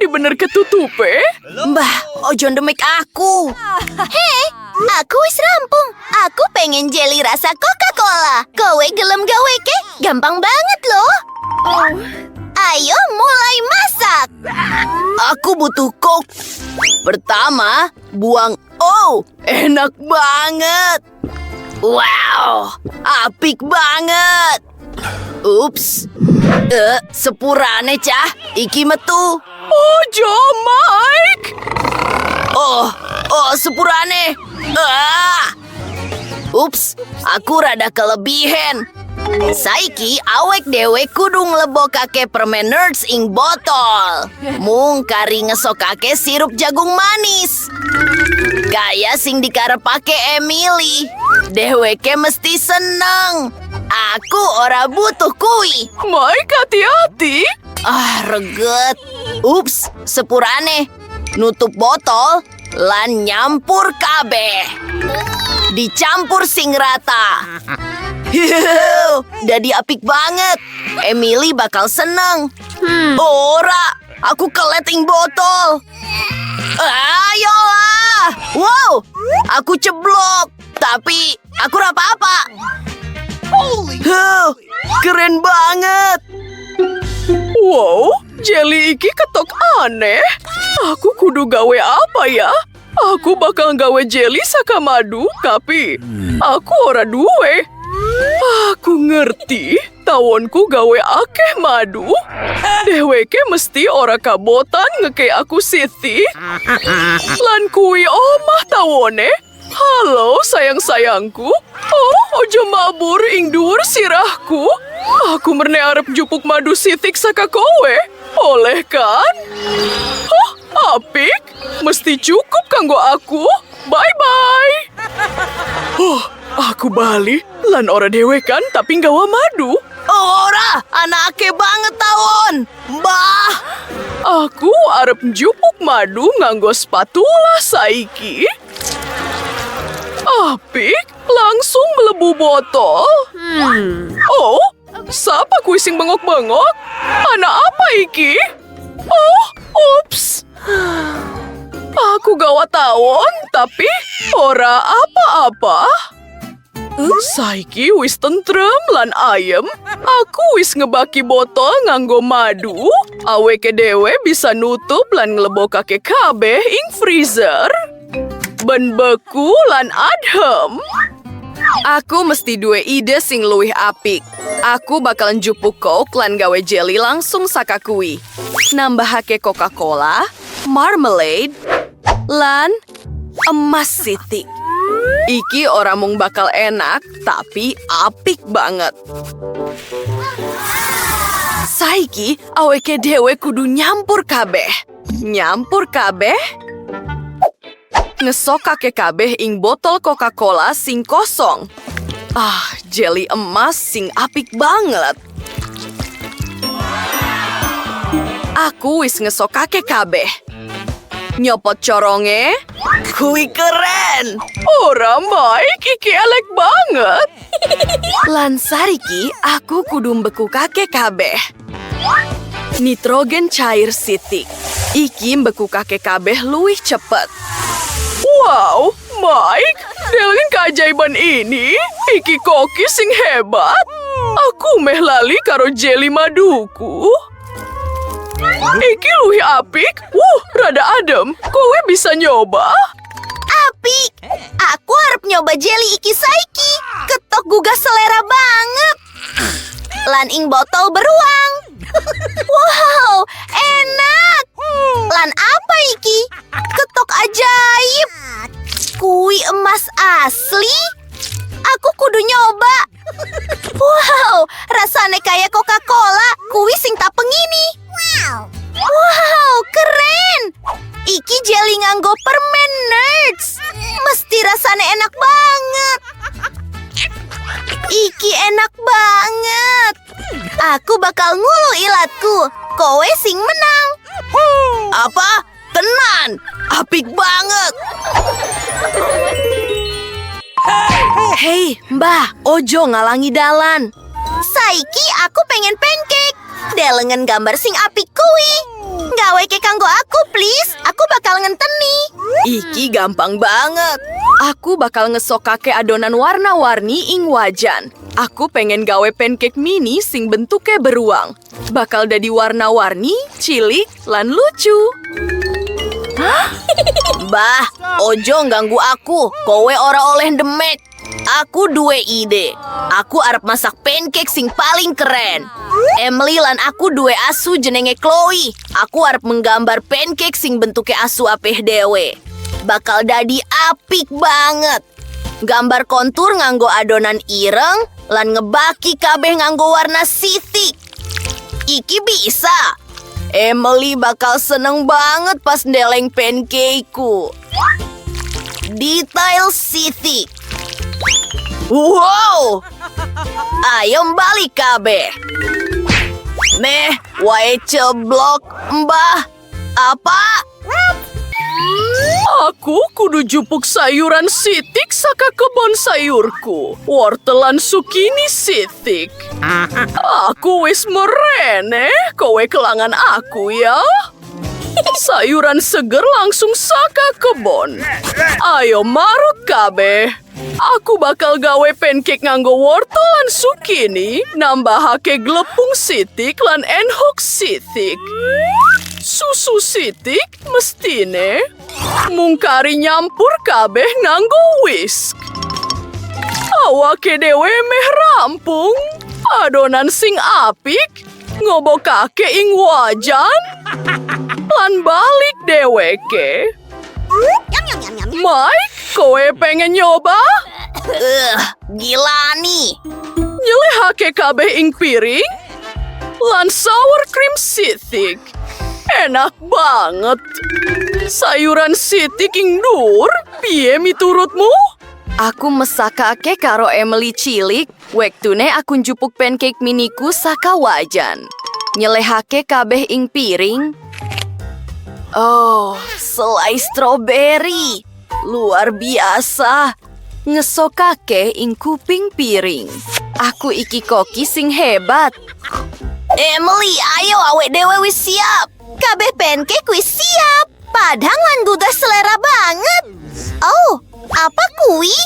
di bener ketutupe? Mbah, ojo ndemik aku. Hei, aku wis rampung. Aku pengen jelly rasa Coca-Cola. Kowe gelem gawe ke? Gampang banget loh. Ayo mulai masak. Aku butuh Coke. Pertama, buang. Oh, enak banget. Wow, apik banget. Ups. Sepurane cah, iki metu. Ojo, Mike! Oh, sepurane. Ups, aku rada kelebihan. Saiki awek dewe kudu nglebokake permen Nerds ing botol. Mung kari ngesokake sirup jagung manis. Kaya sing dikarepake Emily. Deweke mesti seneng. Aku ora butuh kui. Mike, hati-hati! Reget. Ups, sepurane. Nutup botol, lan nyampur kabeh. Dicampur sing rata. Jadi apik banget. Emily bakal seneng. Ora, aku keleting botol. Ayolah. Wow, aku ceblok. Tapi aku ora apa-apa. Keren banget. Wow, jelly iki ketok aneh. Aku kudu gawe apa ya? Aku bakal gawe jelly saka madu, tapi aku ora duwe. Aku ngerti, tawonku gawe akeh madu. Deweke mesti ora kabotan ngeke aku Siti. Lan kui omah tawone. Halo sayang-sayangku. Oh, ojo mabur ing dhuwur sirahku. Aku merne arep jupuk madu sitik saka kowe. Oleh kan? Oh, apik. Mesti cukup kanggo aku. Bye-bye. Aku bali. Lan ora dewe kan, tapi nggawa madu. Ora, anake banget tawon. Mbah. Aku arep njupuk madu nganggo spatula saiki. Apik, langsung melebu botol. Oh, siapa kuwi sing bengok-bengok? Anak apa iki? Oh, ups. Aku gawa tawon, tapi ora apa-apa. Saiki wis tentrem lan ayem. Aku wis ngebaki botol nganggo madu. Aweke dewe bisa nutup lan nglebokake kabeh ing freezer. Ben beku lan adhem. Aku mesti duwe ide sing luwih apik. Aku bakal njupuk Coke lan gawe jelly langsung saka kuwi. Nambahake Coca-Cola, marmalade, lan emas sitik. Iki ora mung bakal enak, tapi apik banget. Saiki aweke dewe kudu nyampur kabeh. Nyampur kabeh. Ngesokake kabeh ing botol Coca-Cola sing kosong. Jelly emas sing apik banget. Aku wis ngesokake kabeh. Nyopot coronge. Kui keren. Ora, Mike, iki elek banget. Lan sariki aku kudu mbekukake kabeh. Nitrogen cair sitik. Iki mbekukake kabeh luwih cepet. Wow, Mike, dengan keajaiban ini, iki koki sing hebat. Aku meh lali karo jelly maduku. Iki luwih apik. Rada adem. Kowe bisa nyoba? Apik. Aku harap nyoba jelly iki saiki. Ketok gugah selera banget. Lan ing botol beruang. Wow, enak. Lan apa iki? Ketok ajaib. Kui emas asli. Aku kudu nyoba. Wow, rasanya kayak Coca-Cola. Kui sing tapeng ini. Wow, keren. Iki jelly nganggo permen Nerds. Mesti rasanya enak banget. Iki enak banget. Aku bakal ngulu ilatku. Kowe sing menang. Apa? Tenan. Apik banget. Hei, Mbah, ojo ngalangi dalan. Saiki aku pengen pancake. Delengen gambar sing apik kuwi. Gawe gaweke kanggo aku, please. Aku bakal ngenteni. Iki gampang banget. Aku bakal ngesokake adonan warna-warni ing wajan. Aku pengen gawe pancake mini sing bentuknya beruang. Bakal dadi warna-warni, cilik, lan lucu. Bah, ojo ganggu aku. Kowe ora oleh demek. Aku duwe ide. Aku arep masak pancake sing paling keren. Emily lan aku duwe asu jenenge Chloe. Aku arep menggambar pancake sing bentuknya asu apeh dewe. Bakal dadi apik banget. Gambar kontur nganggo adonan ireng lan ngebaki kabeh nganggo warna sithik. Iki bisa. Emily bakal seneng banget pas ndeleng pancake-ku. Detail sithik. Wow! Ayo balik kabeh. Meh, wae ceblok, Mbah. Apa? Aku kudu jupuk sayuran sitik saka kebon sayurku. Wortelan sukini sitik. Aku wis merene, kowe kelangan aku ya. Sayuran seger langsung saka kebon. Ayo marut kabeh. Aku bakal gawe pancake nganggo wortel lan sukini, nambahake glepung sitik lan enhok sitik. Susu sitik mestine. Mungkari nyampur kabeh nganggo whisk. Awake dewe meh rampung. Adonan sing apik ngobokake ing wajan lan balik deweke. Mike, kowe pengen nyoba? Gila nih. Nyelehake kabeh ing piring lan sour cream sitik. Enak banget. Sayuran sitik ing dur, piye miturutmu? Aku mesakake karo Emily cilik, wektune aku njupuk pancake miniku saka wajan. Nyelehake kabeh ing piring. Oh, selai stroberi. Luar biasa. Ngesokake ing kuping piring. Aku iki koki sing hebat. Emily, ayo awek dewe wis siap. Kabeh pancake wis siap. Padang lan gugah selera banget. Oh, apa kui?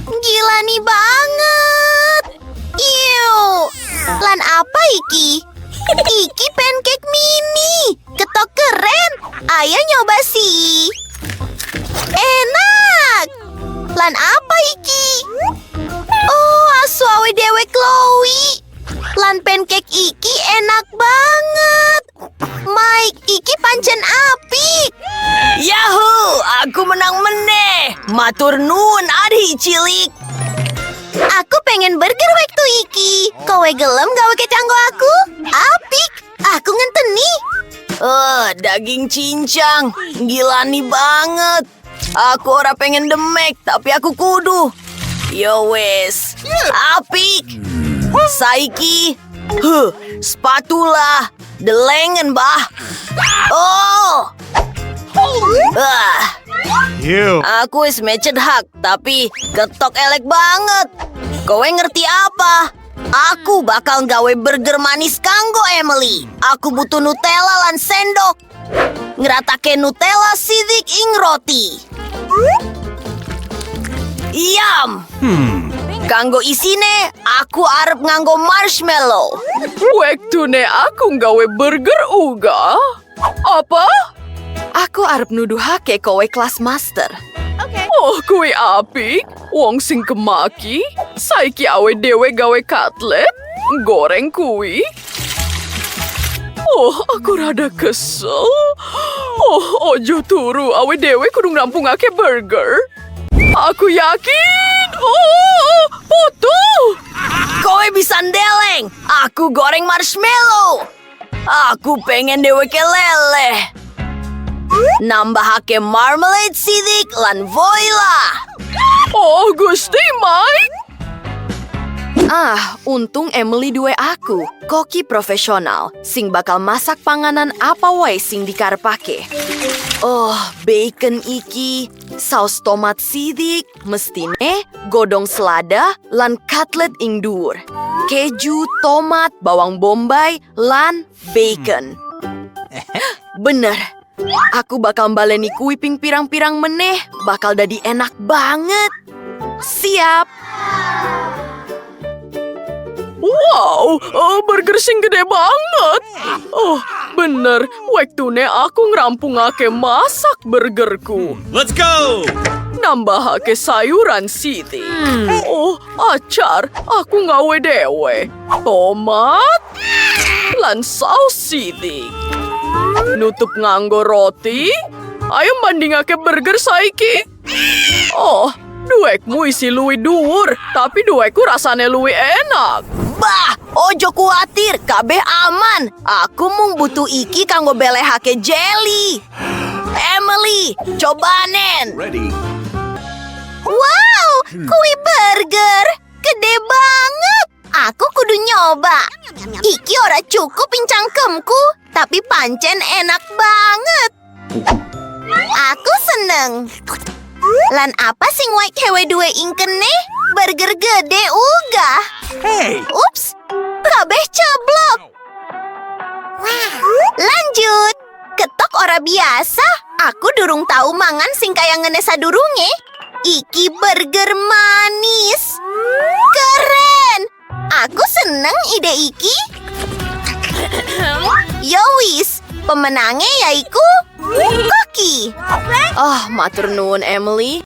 Gila nih banget. Iu. Lan apa iki? Iki pancake mini. Ketok keren. Ayo nyoba sih. Enak. Lan apa iki? Oh, asu awe dewe Chloe. Lan pancake iki enak banget. Mike, iki pancen apik. Yahoo! Aku menang meneh. Matur nuwun adi cilik. Aku pengen burger waktu iki. Kowe gelem gawe kecanggo aku? Apik. Aku ngenteni. Daging cincang. Gila nih banget. Aku ora pengen demek, tapi aku kudu. Yo wes. Apik. Saiki. Spatula. Delengen, bah. Oh. Aku wis mecet hak, tapi ketok elek banget. Kowe ngerti apa? Aku bakal gawe burger manis kanggo Emily. Aku butuh Nutella lan sendok. Ngeratake Nutella sidik ing roti. Yum. Kanggo isine, aku arep nganggo marshmallow. Wektune aku nggawe burger uga. Apa? Aku arep nuduhake kowe kelas master. Oh, kuwi apik. Wong sing kemaki. Saiki awe dewe gawe cutlet. Goreng kuwi. Oh, aku rada kesel. Oh, ojo turu. Awe dewe kudu ngerampungake burger. Aku yakin. Oh, putu. Kowe bisa ndeleng. Aku goreng marshmallow. Aku pengen deweke leleh. Nambahake marmalade sidik lan voila. Oh, Gusti Mike. Untung Emily duwe aku, koki profesional, sing bakal masak panganan apa wae sing dikarepake. Oh, bacon iki, saus tomat sidik, mestine, godong selada, lan cutlet ing dhuwur. Keju, tomat, bawang bombay, lan bacon. Bener. Aku bakal baleni kui ping pirang-pirang meneh. Bakal dadi enak banget. Siap. Wow, burger sing gede banget. Oh, bener. Waktune aku ngerampungake masak burgerku. Let's go! Nambahake sayuran siti. Oh, acar. Aku ngawe dewe. Tomat. Lan saus siti. Nutup nganggo roti. Ayo bandingake burger saiki. Oh, duekmu isi luwih dhuwur, tapi duekku rasane luwih enak. Bah, ojo kuatir, kabeh aman. Aku mung butuh iki kanggo belehake jelly. Emily, cobanen. Ready. Wow, kue burger. Gede banget. Aku kudu nyoba. Iki ora cukup cangkemku, tapi pancen enak banget. Aku seneng. Lan apa sing wae hewe dua ingkene? Burger gede uga. Hey! Ups, kabeh ceblok. Lanjut. Ketok ora biasa. Aku durung tahu mangan sing kaya ngene sadurunge. Iki burger manis. Keren. Aku seneng ide iki. Yowis, pemenangnya yaiku Koki. Ah, matur nuwun Emily.